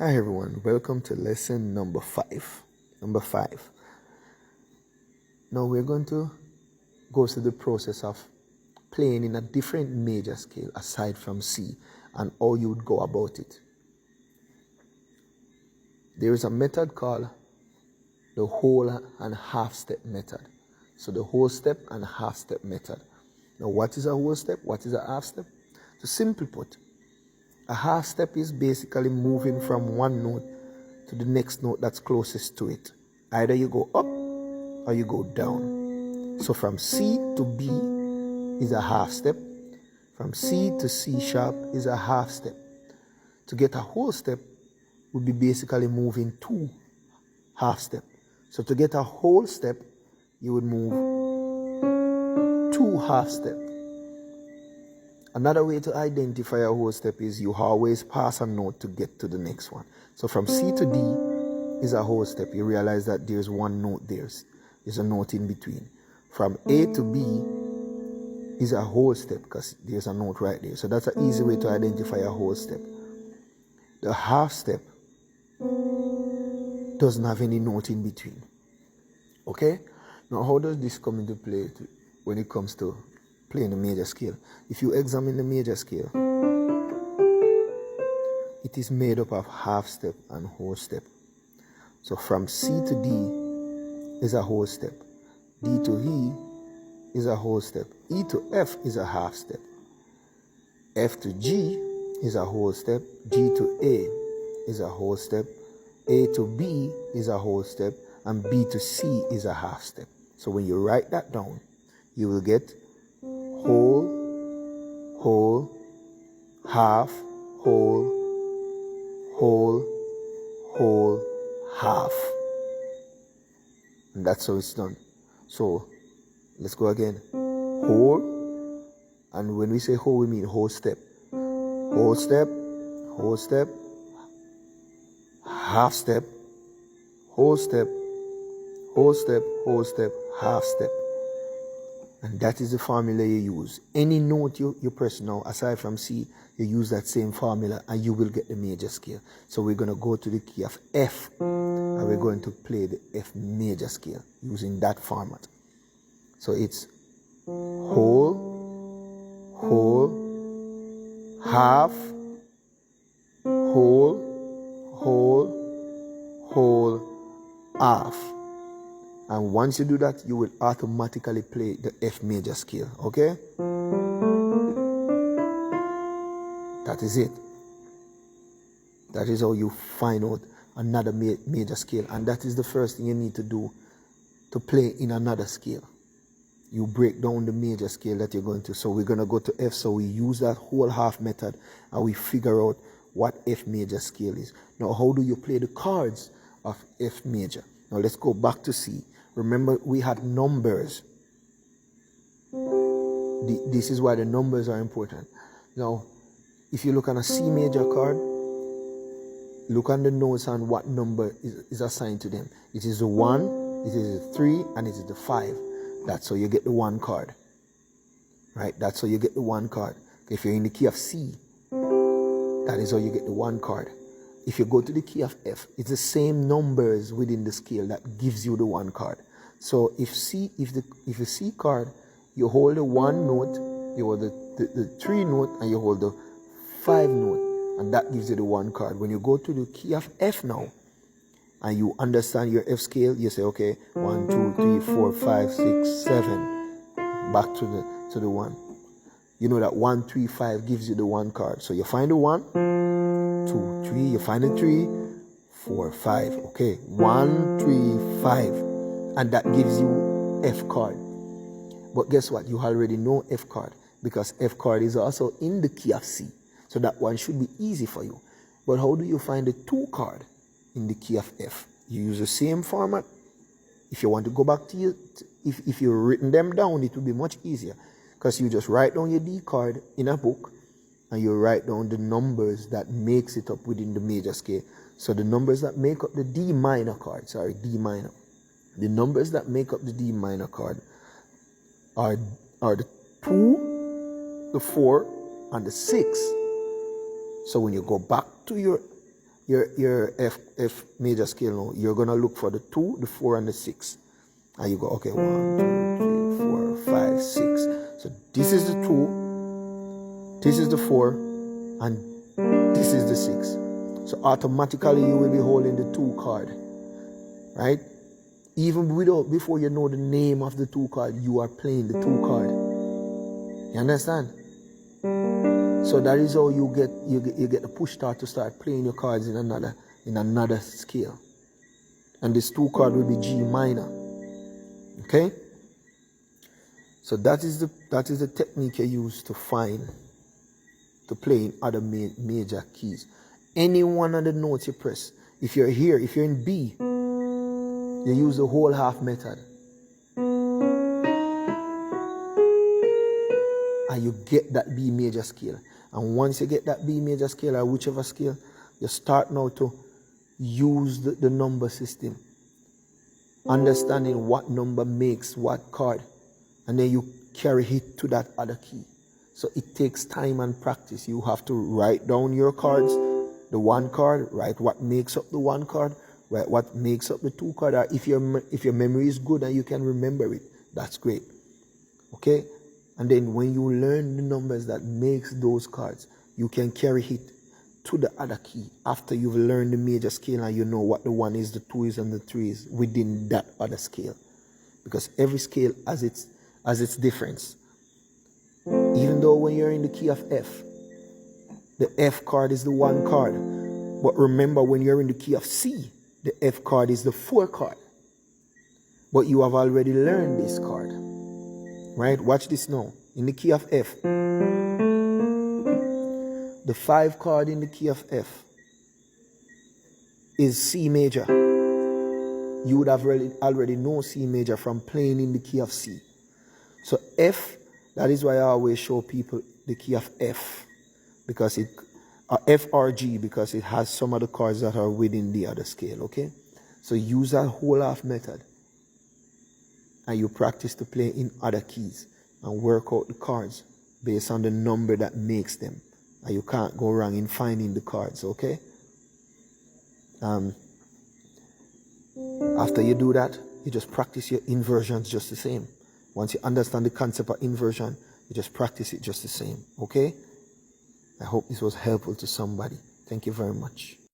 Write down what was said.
Hi everyone, welcome to lesson number 5. Number 5. Now we're going to go through the process of playing in a different major scale aside from C and how you would go about it. There is a method called the whole and half step method. So the whole step and half step method. Now what is a whole step? What is a half step? So simply put, a half step is basically moving from one note to the next note that's closest to it. Either you go up or you go down. So from C to B is a half step. From C to C sharp is a half step. To get a whole step would be basically moving 2 half step. So to get a whole step, you would move 2 half step. Another way to identify a whole step is you always pass a note to get to the next one. So from C to D is a whole step. You realize that there's one note there. There's a note in between. From A to B is a whole step because there's a note right there. So that's an easy way to identify a whole step. The half step doesn't have any note in between. Okay? Now how does this come into play when it comes to playing the major scale? If you examine the major scale, it is made up of half step and whole step. So from C to D is a whole step. D to E is a whole step. E to F is a half step. F to G is a whole step. G to A is a whole step. A to B is a whole step. And B to C is a half step. So when you write that down, you will get whole, whole, half, whole, whole, whole, half. And that's how it's done. So let's go again. Whole, and when we say whole, we mean whole step. Whole step, whole step, half step, whole step, whole step, whole step, half step. And that is the formula you use. Any note you press now, aside from C, you use that same formula and you will get the major scale. So we're going to go to the key of F and we're going to play the F major scale using that format. So it's whole, whole, half, whole, whole, whole, half. And once you do that, you will automatically play the F major scale, okay? That is it. That is how you find out another major scale. And that is the first thing you need to do to play in another scale. You break down the major scale that you're going to. So we're going to go to F. So we use that whole half method and we figure out what F major scale is. Now, how do you play the chords of F major? Now, let's go back to C. Remember, we had numbers. This is why the numbers are important. Now, if you look on a C major chord, look on the notes and what number is assigned to them. It is the 1, it is the 3, and it is the 5. That's how you get the 1 chord. Right? That's how you get the 1 chord. If you're in the key of C, that is how you get the 1 chord. If you go to the key of F, it's the same numbers within the scale that gives you the 1 chord. So if the C chord, you hold the 1 note, you hold the 3 note, and you hold the 5 note, and that gives you the 1 chord. When you go to the key of F now, and you understand your F scale, you say, okay, 1, 2, 3, 4, 5, 6, 7, back to the 1. You know that 1, 3, 5 gives you the 1 chord. So you find the 1, 2, 3, you find the 3, 4, 5. Okay, 1, 3, 5. And that gives you F chord. But guess what? You already know F chord because F chord is also in the key of C. So that one should be easy for you. But how do you find the 2 chord in the key of F? You use the same format. If you want to go back to you, if you've written them down, it will be much easier. Because you just write down your D chord in a book and you write down the numbers that makes it up within the major scale. So the numbers that make up the D minor chord, D minor. The numbers that make up the D minor chord are the 2, the 4, and the 6. So when you go back to your your F major scale now, you're gonna look for the 2, the 4, and the 6. And you go, okay, 1, 2, 3, 4, 5, 6. So this is the 2, this is the 4, and this is the 6. So automatically you will be holding the 2 card, right? Even before you know the name of the 2 card, you are playing the 2 card. You understand? So that is how you get the push start to start playing your cards in another scale. And this 2 card will be G minor. Okay? So that is the technique you use to play in other major keys. Any one of the notes you press. If you're here, if you're in B, you use the whole half method. And you get that B major scale. And once you get that B major scale or whichever scale, you start now to use the number system. Understanding what number makes what card. And then you carry it to that other key. So it takes time and practice. You have to write down your cards, the 1 card, write what makes up the 1 card, write what makes up the 2 card. Or if your memory is good and you can remember it, that's great. Okay? And then when you learn the numbers that makes those cards, you can carry it to the other key after you've learned the major scale and you know what the 1 is, the 2 is, and the 3 is within that other scale. Because every scale has its difference. Even though when you're in the key of F, the F card is the 1 card. But remember, when you're in the key of C, the F card is the 4 card. But you have already learned this card. Right? Watch this now. In the key of F, the 5 card in the key of F is C major. You would have already know C major from playing in the key of C. So F, that is why I always show people the key of F, because F or G, because it has some of the cards that are within the other scale, okay? So use that whole half method and you practice to play in other keys and work out the cards based on the number that makes them. And you can't go wrong in finding the cards, okay? After you do that, you just practice your inversions just the same. Once you understand the concept of inversion, you just practice it just the same, okay? I hope this was helpful to somebody. Thank you very much.